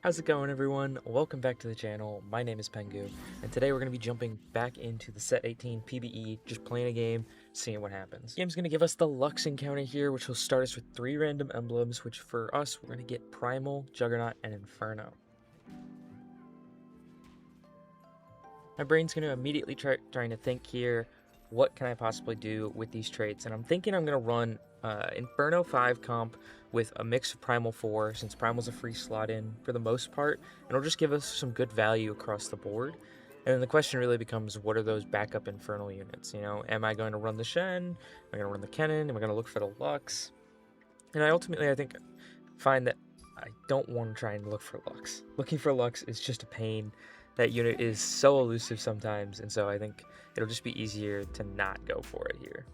How's it going, everyone? Welcome back to the channel. My name is Pengu, and today we're going to be jumping back into the set 18 PBE, just playing a game, seeing what happens. The game's going to give us the Lux encounter here, which will start us with 3 random emblems, which for us, we're going to get Primal, Juggernaut, and Inferno. My brain's going to immediately trying to think here, what can I possibly do with these traits? And I'm thinking I'm going to run Inferno 5 comp with a mix of Primal 4, since Primal's a free slot in for the most part, and it'll just give us some good value across the board. And then the question really becomes, what are those backup Infernal units? You know, am I going to run the Shen? Am I going to run the Kennen? Am I going to look for the Lux? And I think, find that I don't want to try and look for Lux. Looking for Lux is just a pain. That unit is so elusive sometimes, and so I think it'll just be easier to not go for it here.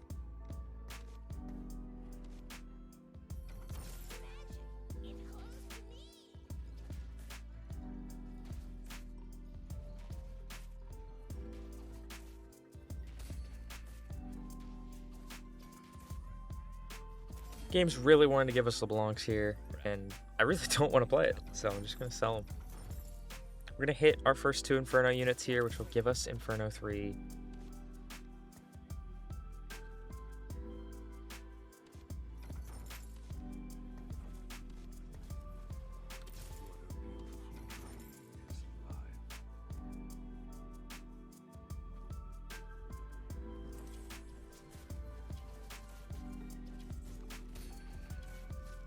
Game's really wanting to give us LeBlancs here, and I really don't want to play it, so I'm just going to sell them. We're going to hit our first 2 Inferno units here, which will give us Inferno 3.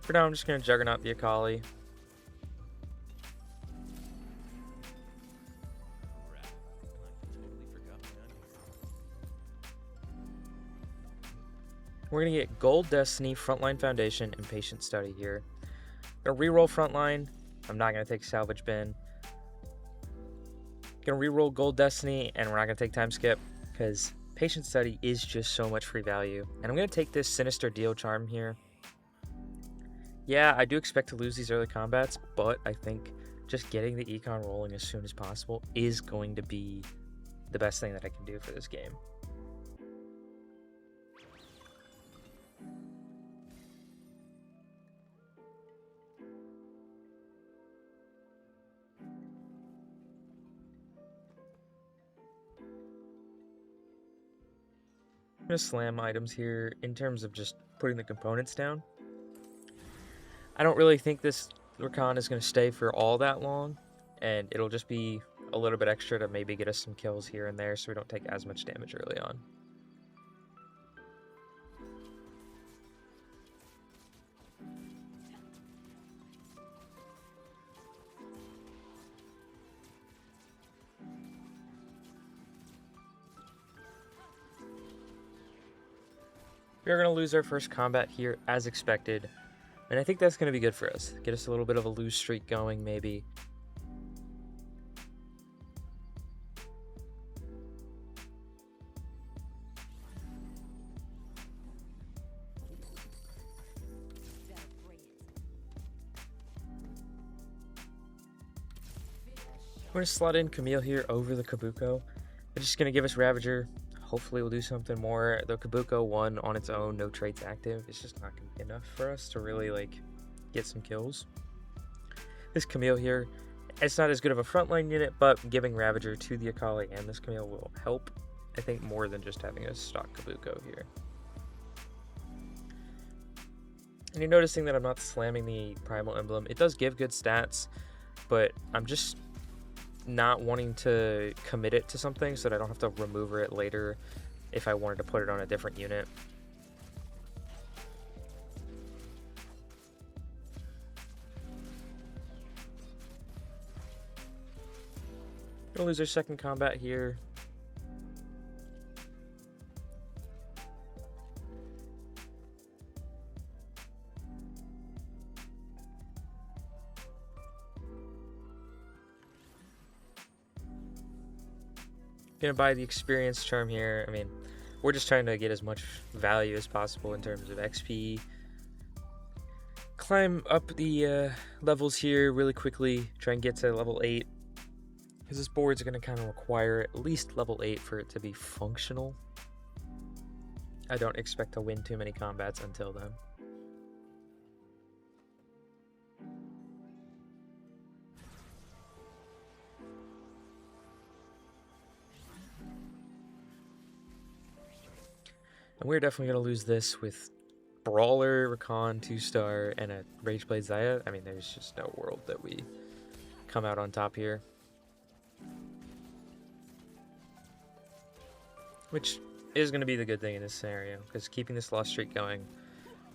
For now, I'm just going to Juggernaut the Akali. We're going to get Gold Destiny, Frontline Foundation, and Patient Study here. Going to reroll Frontline. I'm not going to take Salvage Bin. Going to reroll Gold Destiny, and we're not going to take Time Skip, because Patient Study is just so much free value. And I'm going to take this Sinister Deal Charm here. Yeah, I do expect to lose these early combats, but I think just getting the econ rolling as soon as possible is going to be the best thing that I can do for this game. I'm going to slam items here in terms of just putting the components down. I don't really think this Rakan is going to stay for all that long, and it'll just be a little bit extra to maybe get us some kills here and there so we don't take as much damage early on. We're going to lose our first combat here as expected, and I think that's going to be good for us. Get us a little bit of a lose streak going, maybe. We're going to slot in Camille here over the Kabuko. They're just going to give us Ravager. Hopefully we'll do something more. The Kabuko 1 on its own, no traits active. It's just not going to be enough for us to really get some kills. This Camille here, it's not as good of a frontline unit, but giving Ravager to the Akali and this Camille will help, I think, more than just having a stock Kabuko here. And you're noticing that I'm not slamming the Primal Emblem. It does give good stats, but I'm just not wanting to commit it to something so that I don't have to remove it later if I wanted to put it on a different unit. Gonna lose our second combat here. Gonna buy the experience charm here. I mean, we're just trying to get as much value as possible in terms of XP. Climb up the levels here really quickly. Try and get to level 8. Because this board's going to kind of require at least level 8 for it to be functional. I don't expect to win too many combats until then. And we're definitely going to lose this with Brawler, Recon, 2-star, and a Rageblade Zaya. I mean, there's just no world that we come out on top here. Which is going to be the good thing in this scenario, because keeping this loss streak going,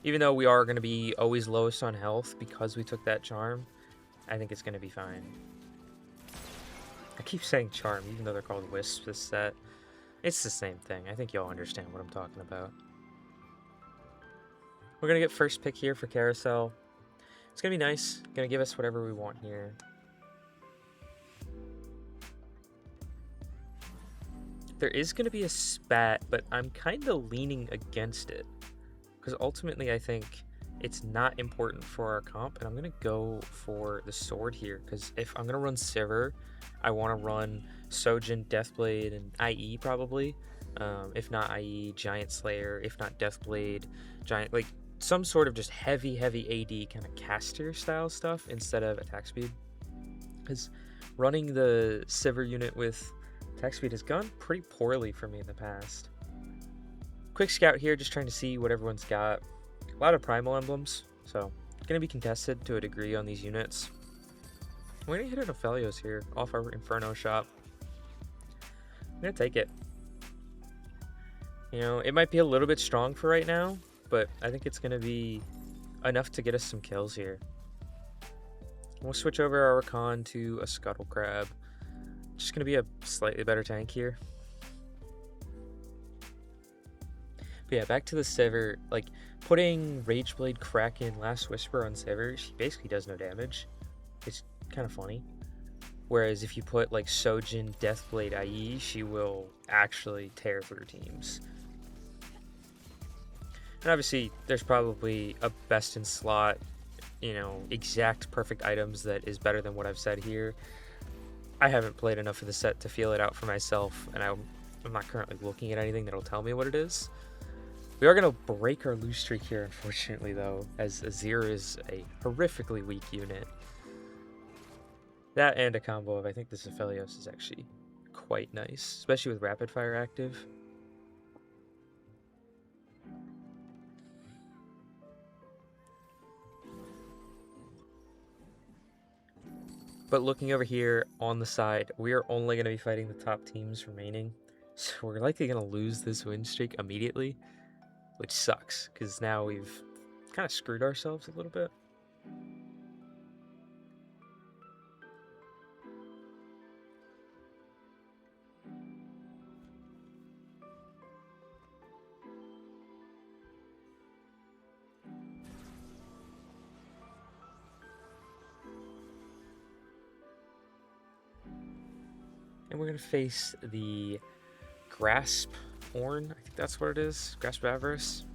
even though we are going to be always lowest on health because we took that charm, I think it's going to be fine. I keep saying charm, even though they're called wisps this set. It's the same thing. I think y'all understand what I'm talking about. We're going to get first pick here for Carousel. It's going to be nice. Going to give us whatever we want here. There is going to be a spat, but I'm kind of leaning against it. Because ultimately, I think it's not important for our comp, and I'm going to go for the sword here. Because if I'm going to run Sivir, I want to run Sojin, Deathblade, and IE probably. If not IE, Giant Slayer. If not Deathblade, Giant... like some sort of just heavy AD kind of caster style stuff instead of attack speed. Because running the Sivir unit with attack speed has gone pretty poorly for me in the past. Quick scout here, just trying to see what everyone's got. A lot of Primal emblems, so going to be contested to a degree on these units. We're going to hit an Aphelios here off our Inferno shop. I'm going to take it. You know, it might be a little bit strong for right now, but I think it's going to be enough to get us some kills here. We'll switch over our Recon to a Scuttle Crab. Just going to be a slightly better tank here. But yeah, back to the Sivir. Like, putting Rageblade, Kraken, Last Whisper on Sivir, she basically does no damage. It's kind of funny. Whereas if you put, like, Sojin, Deathblade, IE, she will actually tear through teams. And obviously, there's probably a best in slot, you know, exact perfect items that is better than what I've said here. I haven't played enough of the set to feel it out for myself, and I'm not currently looking at anything that'll tell me what it is. We are going to break our lose streak here, unfortunately, though, as Azir is a horrifically weak unit. That and a combo of, I think this Aphelios is actually quite nice, especially with Rapid Fire active. But looking over here on the side, we are only going to be fighting the top teams remaining. So we're likely going to lose this win streak immediately, which sucks, because now we've kind of screwed ourselves a little bit. And we're going to face the Grasp Orn. I think that's what it is. Grasp of Avarice.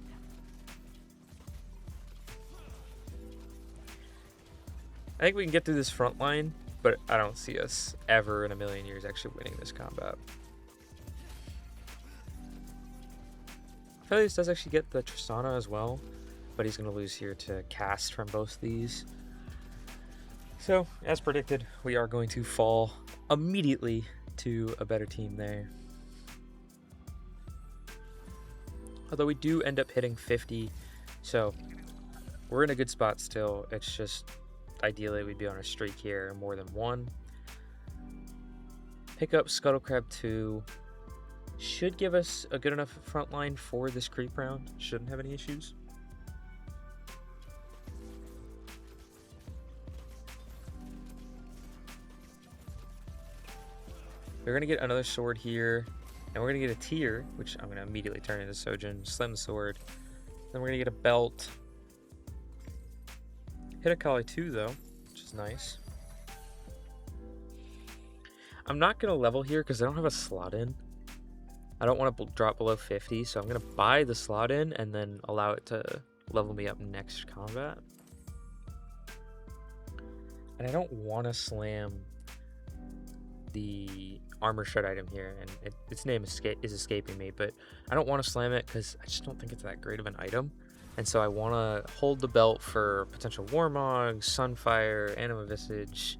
I think we can get through this front line, but I don't see us ever in a million years actually winning this combat. Aphelios does actually get the Tristana as well, but he's going to lose here to cast from both these. So, as predicted, we are going to fall immediately to a better team there. Although we do end up hitting 50, so we're in a good spot still. It's just ideally we'd be on a streak here, more than one. Pick up Scuttle Crab 2. Should give us a good enough front line for this creep round. Shouldn't have any issues. We're going to get another sword here, and we're going to get a tier, which I'm going to immediately turn into Sojin, slam the sword. Then we're going to get a belt. Hit a Kali 2, though, which is nice. I'm not going to level here because I don't have a slot in. I don't want to drop below 50, so I'm going to buy the slot in and then allow it to level me up next combat. And I don't want to slam the armor shred item here, and its name is escaping me, but I don't want to slam it because I just don't think it's that great of an item. And so I want to hold the belt for potential Warmog, Sunfire, Anima Visage.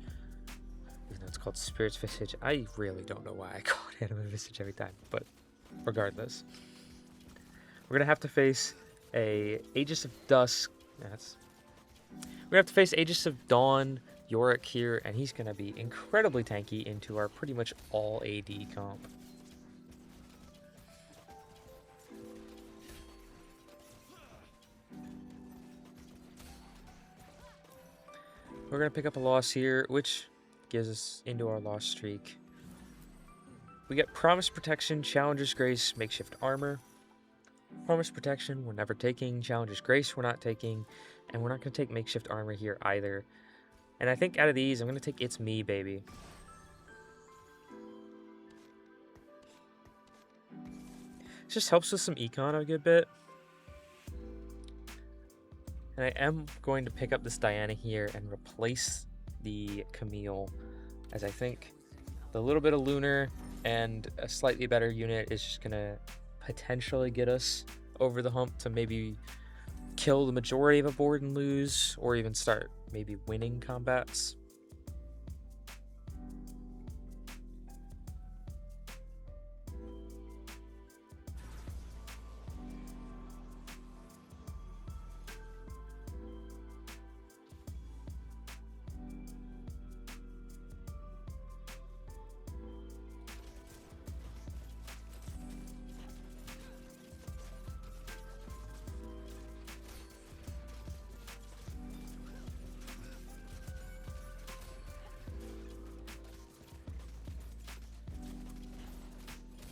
Even though it's called Spirit's Visage, I really don't know why I call it Anima Visage every time, but regardless. We're gonna have to face a Aegis of Dusk. We're gonna have to face Aegis of Dawn Yorick here, and he's gonna be incredibly tanky into our pretty much all AD comp. We're gonna pick up a loss here, which gives us into our loss streak. We get Promise Protection, Challenger's Grace, Makeshift Armor. Promise Protection, we're never taking. Challenger's Grace, we're not taking. And we're not going to take Makeshift Armor here either. And I think out of these, I'm going to take It's Me, baby. This just helps with some econ a good bit. And I am going to pick up this Diana here and replace the Camille, as I think the little bit of Lunar and a slightly better unit is just going to potentially get us over the hump to maybe kill the majority of a board and lose, or even start maybe winning combats.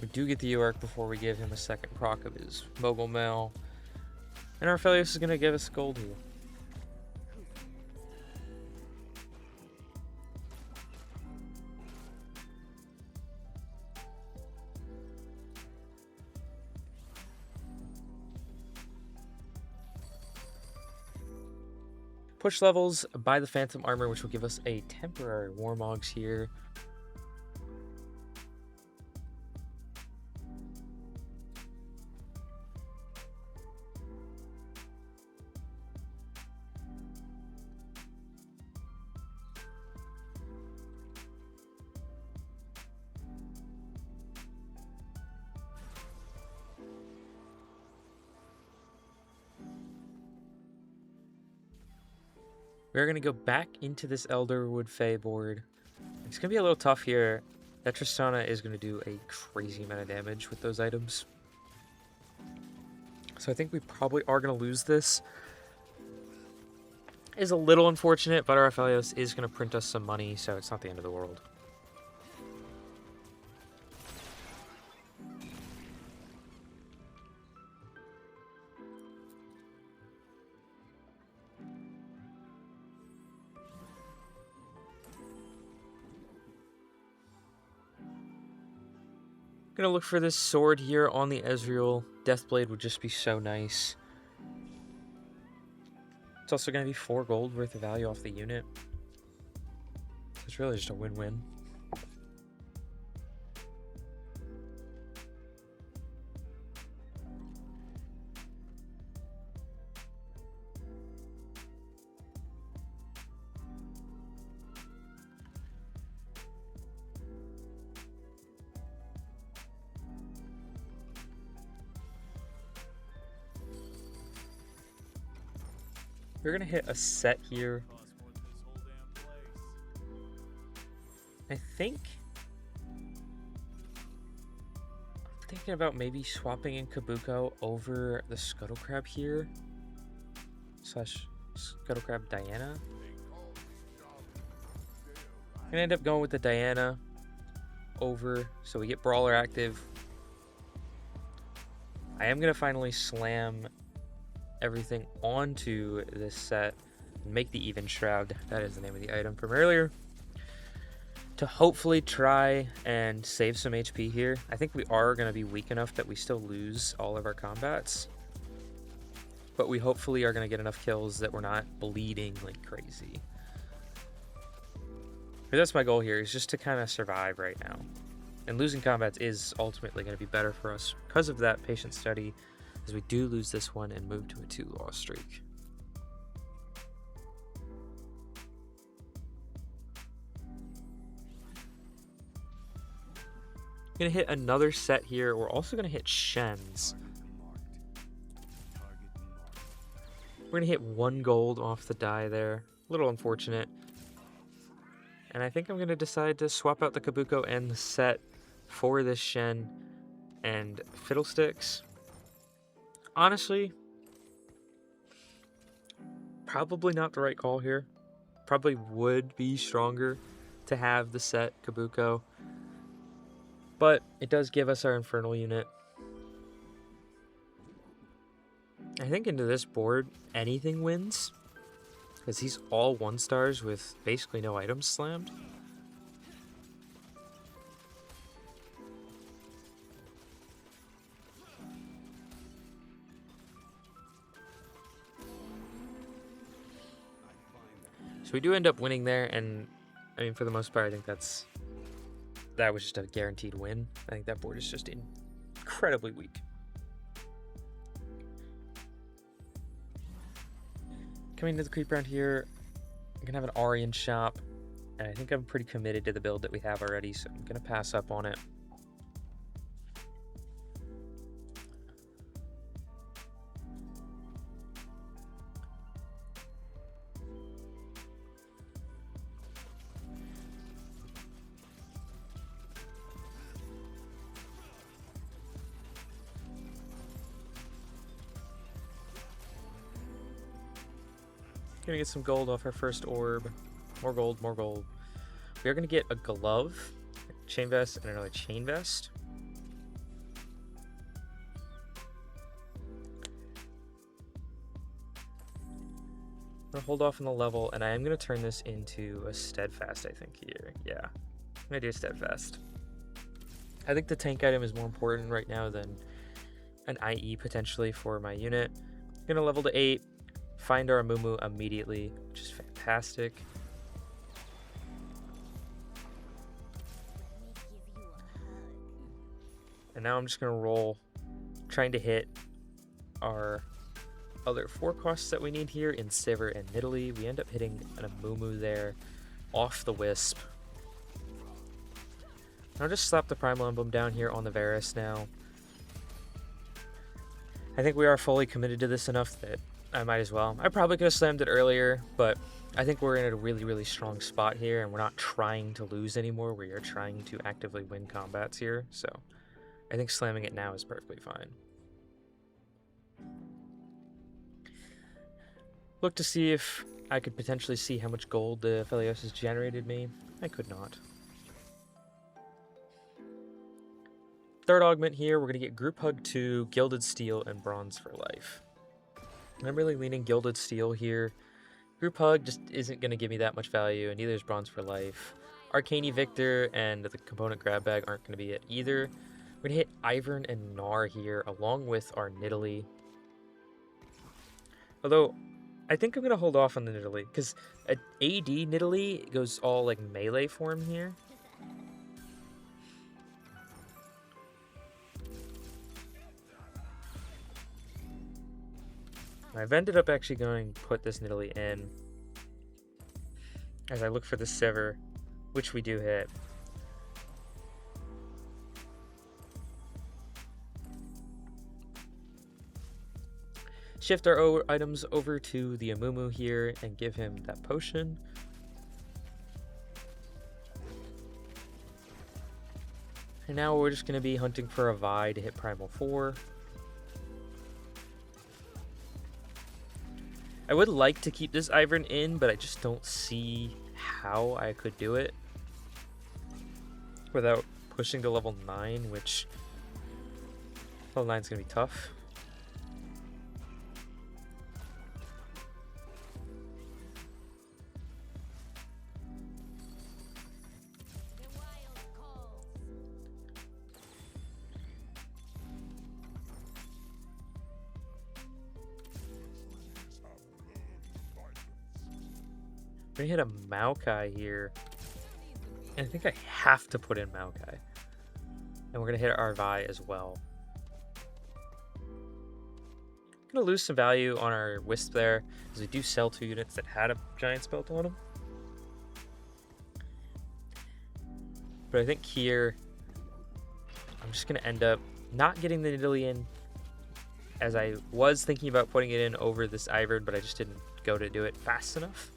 We do get the York before we give him a second proc of his Mogul Mail. And our Aphelios is going to give us gold here. Push levels by the Phantom Armor, which will give us a temporary Warmogs here. We're going to go back into this Elderwood Fae board. It's going to be a little tough here. That Tristana is going to do a crazy amount of damage with those items. So I think we probably are going to lose this. It is a little unfortunate, but our Aphelios is going to print us some money, so it's not the end of the world. Gonna look for this sword here on the Ezreal. Deathblade would just be so nice. It's also gonna be 4 gold worth of value off the unit. It's really just a win-win. We're gonna hit a set here. I think I'm thinking about maybe swapping in Kabuko over the Scuttle Crab here. Slash Scuttle Crab Diana. I'm gonna end up going with the Diana over, so we get Brawler active. I am gonna finally slam everything onto this set and make the Even Shroud, that is the name of the item from earlier, to hopefully try and save some HP here. I think we are going to be weak enough that we still lose all of our combats, but we hopefully are going to get enough kills that we're not bleeding like crazy. But that's my goal here, is just to kind of survive right now. And losing combats is ultimately going to be better for us because of that patient study, as we do lose this one and move to a 2-loss streak. Gonna hit another set here. We're also gonna hit Shen's. We're gonna hit 1 gold off the die there. A little unfortunate. And I think I'm gonna decide to swap out the Kabuko and the set for this Shen and Fiddlesticks. Honestly, probably not the right call here. Probably would be stronger to have the set Kabuko. But it does give us our Infernal unit. I think into this board, anything wins. Because he's all 1-stars with basically no items slammed. So we do end up winning there, and I mean, for the most part, I think that was just a guaranteed win. I think that board is just incredibly weak. Coming to the creep round here, I'm gonna have an Aryan shop, and I think I'm pretty committed to the build that we have already, so I'm gonna pass up on it. Gonna get some gold off our first orb. More gold, more gold. We are gonna get a glove, chain vest, and another chain vest. I'm gonna hold off on the level, and I am gonna turn this into a steadfast, I think, here. Yeah, I'm gonna do a steadfast. I think the tank item is more important right now than an IE potentially for my unit. I'm gonna level to 8. Find our Amumu immediately, which is fantastic. And now I'm just gonna roll, trying to hit our other 4 costs that we need here in Sivir and Nidalee. We end up hitting an Amumu there off the Wisp. I'll just slap the Primal Emblem down here on the Varus now. I think we are fully committed to this enough that I might as well. I probably could have slammed it earlier, but I think we're in a really, really strong spot here, and we're not trying to lose anymore. We are trying to actively win combats here, so I think slamming it now is perfectly fine. Look to see if I could potentially see how much gold the Phelios has generated me. I could not. Third augment here, we're going to get Group Hug 2, Gilded Steel, and Bronze for Life. I'm really leaning Gilded Steel here. Group Hug just isn't going to give me that much value, and neither is Bronze for Life. Arcane Victor and the component grab bag aren't going to be it either. We're going to hit Ivern and Gnar here, along with our Nidalee. Although, I think I'm going to hold off on the Nidalee, because an AD Nidalee goes all like melee form here. I've ended up actually going to put this Nidalee in as I look for the Sivir, which we do hit. Shift our items over to the Amumu here and give him that potion. And now we're just going to be hunting for a Vi to hit Primal 4. I would like to keep this Ivern in, but I just don't see how I could do it without pushing to level 9, which level 9 is going to be tough. We're gonna hit a Maokai here. And I think I have to put in Maokai. And we're gonna hit our Vi as well. Gonna lose some value on our Wisp there, as we do sell 2 units that had a giant spell on them. But I think here, I'm just gonna end up not getting the Nidalee in as I was thinking about putting it in over this Ivern, but I just didn't go to do it fast enough.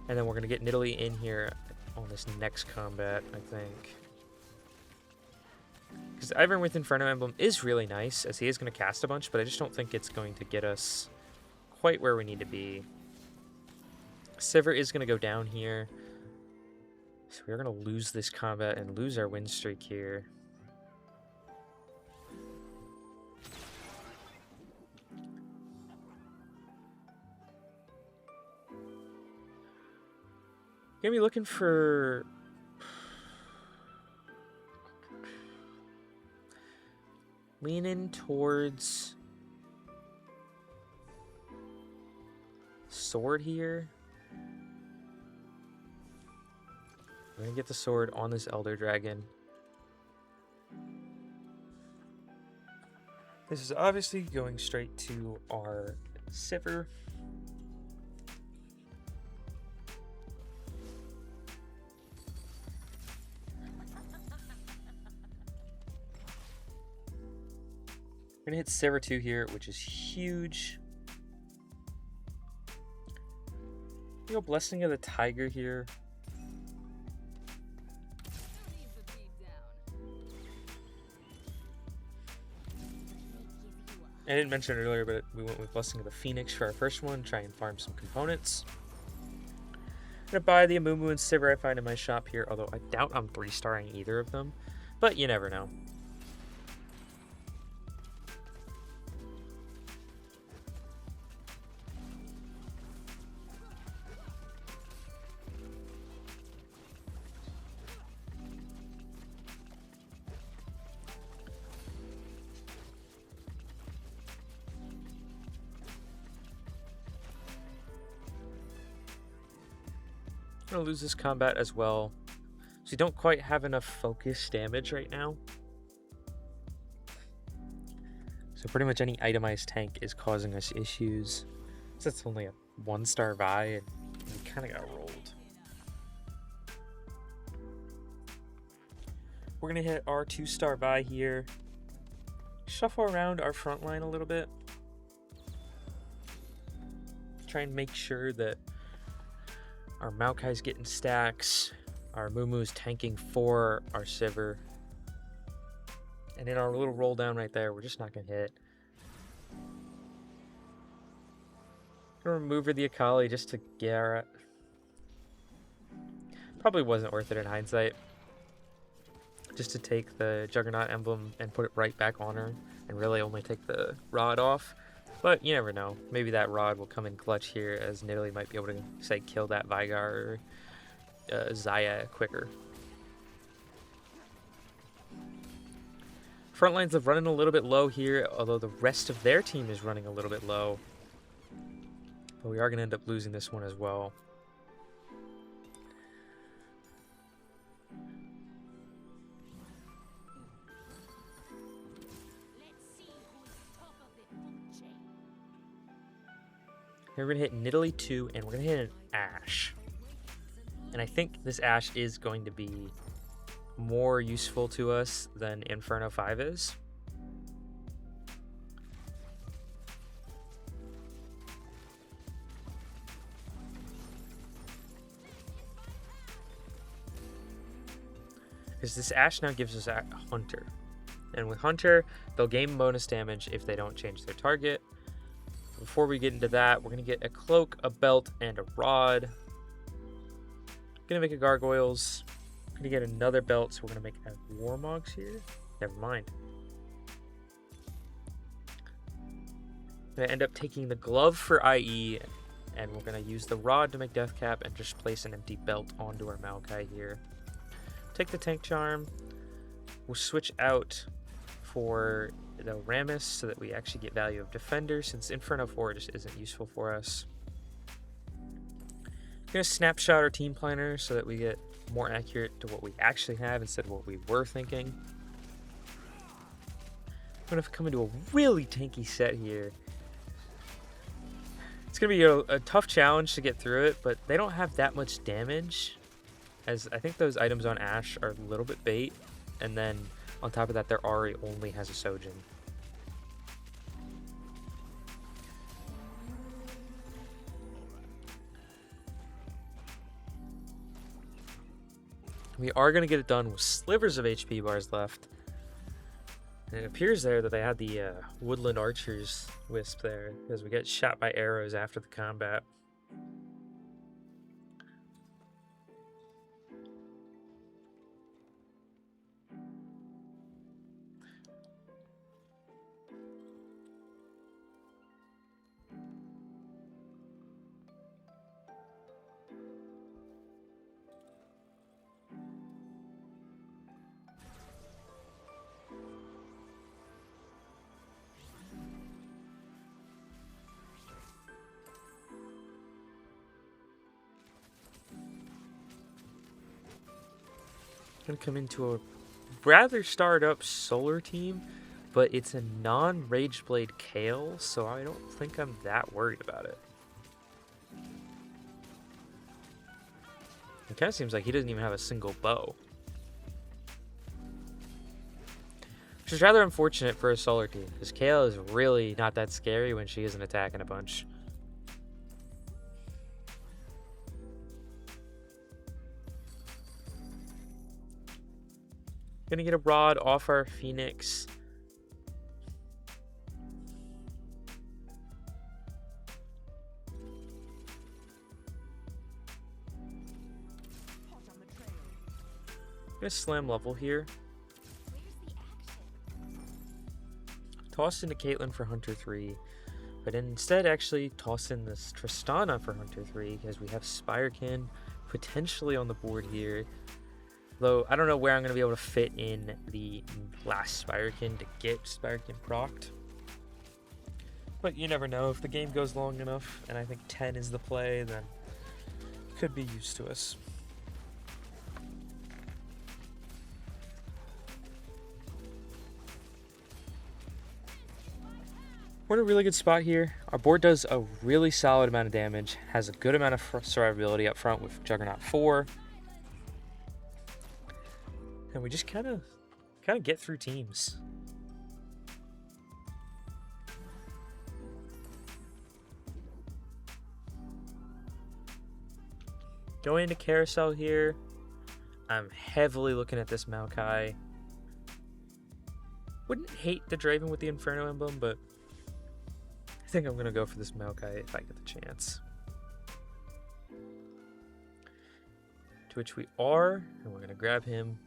And then we're going to get Nidalee in here on this next combat, I think. Because Ivern with Inferno Emblem is really nice, as he is going to cast a bunch, but I just don't think it's going to get us quite where we need to be. Sivir is going to go down here. So we're going to lose this combat and lose our win streak here. Gonna be looking for leaning towards sword here. We're gonna get the sword on this Elder Dragon. This is obviously going straight to our Sivir. We're gonna hit Sivir 2 here, which is huge. We go Blessing of the Tiger here. I didn't mention it earlier, but we went with Blessing of the Phoenix for our first one, try and farm some components. I'm gonna buy the Amumu and Sivir I find in my shop here, although I doubt I'm 3-starring either of them, but you never know. I'm gonna lose this combat as well, so we don't quite have enough focus damage right now. So pretty much any itemized tank is causing us issues. So that's only a 1-star Vi, and we kind of got rolled. We're gonna hit our 2-star Vi here. Shuffle around our front line a little bit. Try and make sure that our Maokai's getting stacks, our Mumu's tanking for our Sivir. And in our little roll down right there, we're just not gonna hit. Gonna remove her the Akali just to Garrett. Probably wasn't worth it in hindsight. Just to take the Juggernaut emblem and put it right back on her and really only take the rod off. But you never know. Maybe that rod will come in clutch here, as Nidalee might be able to, say, kill that Veigar or Xayah quicker. Front lines are running a little bit low here, although the rest of their team is running a little bit low. But we are going to end up losing this one as well. We're going to hit Nidalee 2, and we're going to hit an Ashe. And I think this Ashe is going to be more useful to us than Inferno 5 is. Because this Ashe now gives us a Hunter. And with Hunter, they'll gain bonus damage if they don't change their target. Before we get into that, we're going to get a cloak, a belt, and a rod. Going to make a gargoyles. Going to get another belt, so we're going to make a warmogs here. Never mind. Going to end up taking the glove for IE, and we're going to use the rod to make death cap and just place an empty belt onto our Maokai here. Take the tank charm. We'll switch out for the Rammus so that we actually get value of defender, since Inferno 4 just isn't useful for us. I'm going to snapshot our team planner so that we get more accurate to what we actually have instead of what we were thinking. I'm going to come into a really tanky set here. It's going to be a tough challenge to get through it, but they don't have that much damage, as I think those items on Ashe are a little bit bait, and then on top of that, their Ahri only has a Sojin. We are going to get it done with slivers of HP bars left. And it appears there that they had the Woodland Archer's Wisp there, because we get shot by arrows after the combat. Gonna come into a rather starred up solar team, but it's a non-Rageblade Kale, so I don't think I'm that worried about it. It kind of seems like he doesn't even have a single bow, which is rather unfortunate for a solar team, because Kale is really not that scary when she isn't attacking a bunch. Gonna get a rod off our Phoenix. Gonna slam level here. Toss into Caitlyn for Hunter 3, but instead actually toss in this Tristana for Hunter 3 because we have Spirekin potentially on the board here. Though I don't know where I'm going to be able to fit in the last Spirekin to get Spirekin procced. But you never know. If the game goes long enough, and I think 10 is the play, then it could be used to us. We're in a really good spot here. Our board does a really solid amount of damage, has a good amount of survivability up front with Juggernaut 4. And we just kind of get through teams. Going into Carousel here. I'm heavily looking at this Maokai. Wouldn't hate the Draven with the Inferno emblem, but I think I'm going to go for this Maokai if I get the chance. To which we are, and we're going to grab him.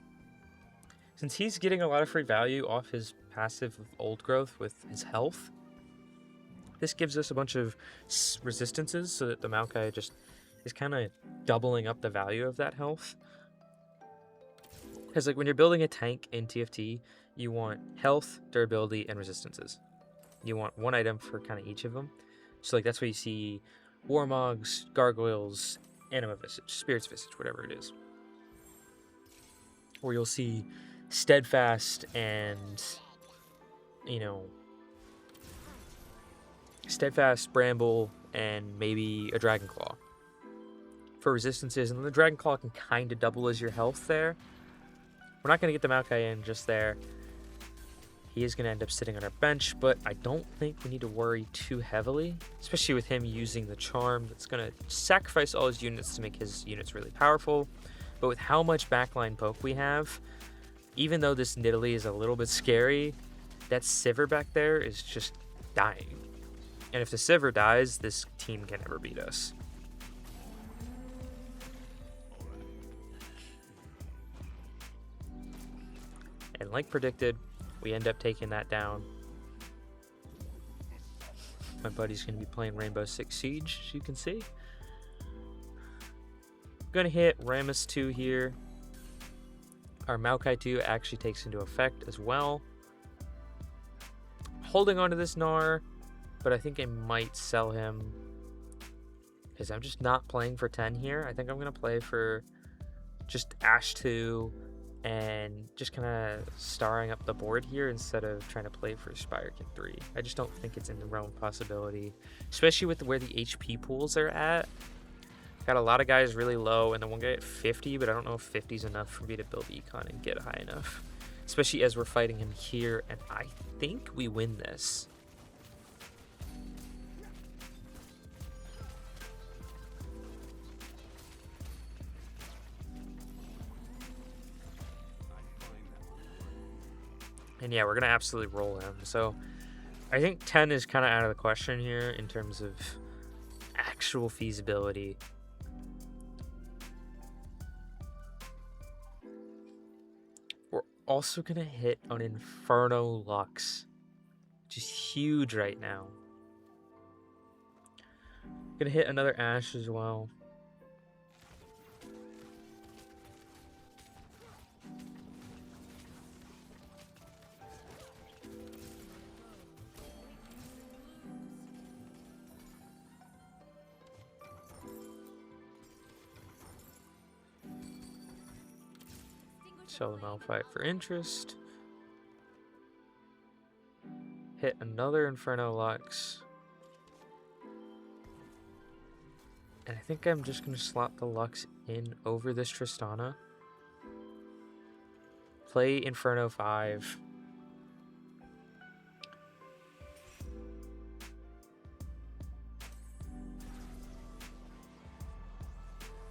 Since he's getting a lot of free value off his passive of Old Growth with his health, this gives us a bunch of resistances so that the Maokai just is kind of doubling up the value of that health. Because like when you're building a tank in TFT, you want health, durability, and resistances. You want one item for kind of each of them. So like that's why you see Warmogs, Gargoyles, Anima Visage, Spirit's Visage, whatever it is. Or you'll see Steadfast and, you know, Steadfast, Bramble, and maybe a Dragonclaw for resistances. And then the Dragonclaw can kind of double as your health there. We're not going to get the Maokai in just there. He is going to end up sitting on our bench, but I don't think we need to worry too heavily, especially with him using the charm that's going to sacrifice all his units to make his units really powerful. But with how much backline poke we have, even though this Nidalee is a little bit scary, that Sivir back there is just dying. And if the Sivir dies, this team can never beat us. And like predicted, we end up taking that down. My buddy's going to be playing Rainbow Six Siege, as you can see. Going to hit Rammus 2 here. Our Maokai 2 actually takes into effect as well. Holding on to this Gnar, but I think I might sell him because I'm just not playing for 10 here. I think I'm going to play for just Ashe 2 and just kind of starring up the board here instead of trying to play for Spirekin 3. I just don't think it's in the realm of possibility, especially with where the HP pools are at. Got a lot of guys really low, and then one guy at 50, but I don't know if 50 is enough for me to build econ and get high enough. Especially as we're fighting him here, and I think we win this. And yeah, we're going to absolutely roll him. So I think 10 is kind of out of the question here in terms of actual feasibility. We're also going to hit an Inferno Lux, which is huge right now. Going to hit another Ash as well. Sell the Malphite for interest. Hit another Inferno Lux. And I think I'm just going to slot the Lux in over this Tristana. Play Inferno 5.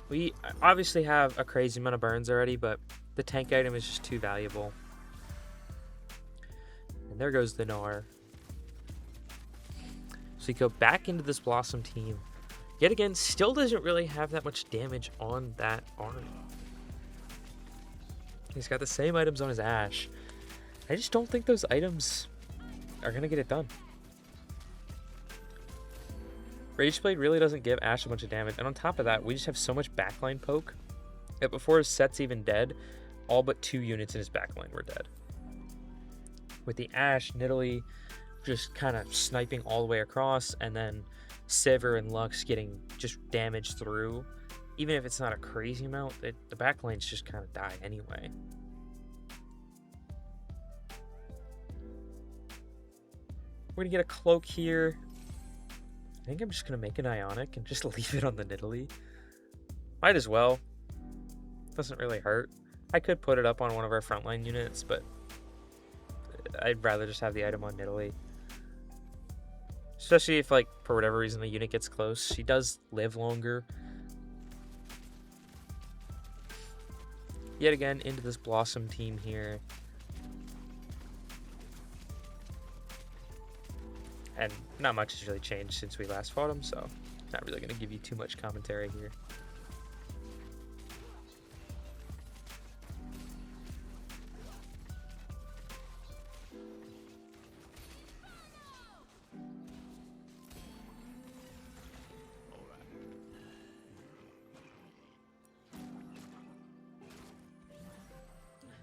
We obviously have a crazy amount of burns already, but the tank item is just too valuable. And there goes the Gnar. So we go back into this Blossom team. Yet again, still doesn't really have that much damage on that army. He's got the same items on his Ash. I just don't think those items are going to get it done. Rageblade really doesn't give Ash a bunch of damage. And on top of that, we just have so much backline poke that before his set's even dead, all but 2 units in his backline were dead. With the Ash, Nidalee just kind of sniping all the way across, and then Sivir and Lux getting just damaged through. Even if it's not a crazy amount, the backlanes just kind of die anyway. We're going to get a cloak here. I think I'm just going to make an Ionic and just leave it on the Nidalee. Might as well. Doesn't really hurt. I could put it up on one of our frontline units, but I'd rather just have the item on Nidalee. Especially if, like, for whatever reason the unit gets close. She does live longer. Yet again, into this Blossom team here. And not much has really changed since we last fought him, so not really going to give you too much commentary here.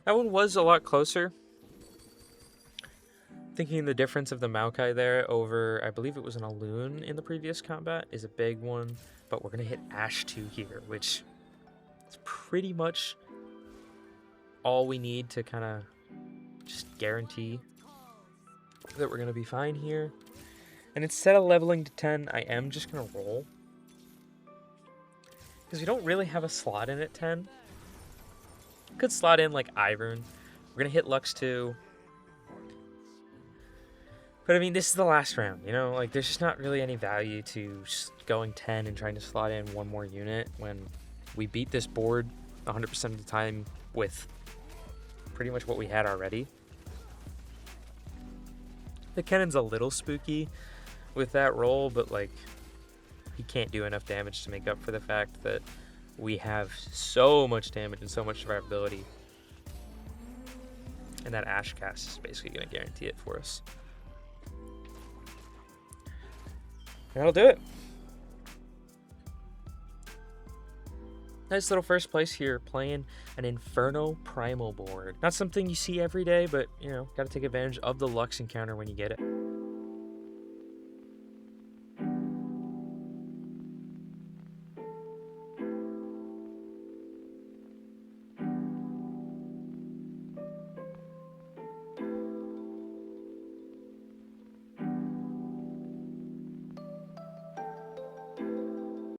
That one was a lot closer. Thinking the difference of the Maokai there over, I believe it was an Alun in the previous combat, is a big one. But we're going to hit Ash 2 here, which is pretty much all we need to kind of just guarantee that we're going to be fine here. And instead of leveling to 10, I am just going to roll. Because we don't really have a slot in at 10. Could slot in like Ivern. We're going to hit Lux 2. But I mean, this is the last round, you know? Like, there's just not really any value to going 10 and trying to slot in one more unit when we beat this board 100% of the time with pretty much what we had already. The Kennon's a little spooky with that roll, but, like, he can't do enough damage to make up for the fact that we have so much damage and so much survivability. And that Ash cast is basically going to guarantee it for us. That'll do it. Nice little first place here, playing an Inferno Primal board. Not something you see every day, but, you know, got to take advantage of the Lux encounter when you get it.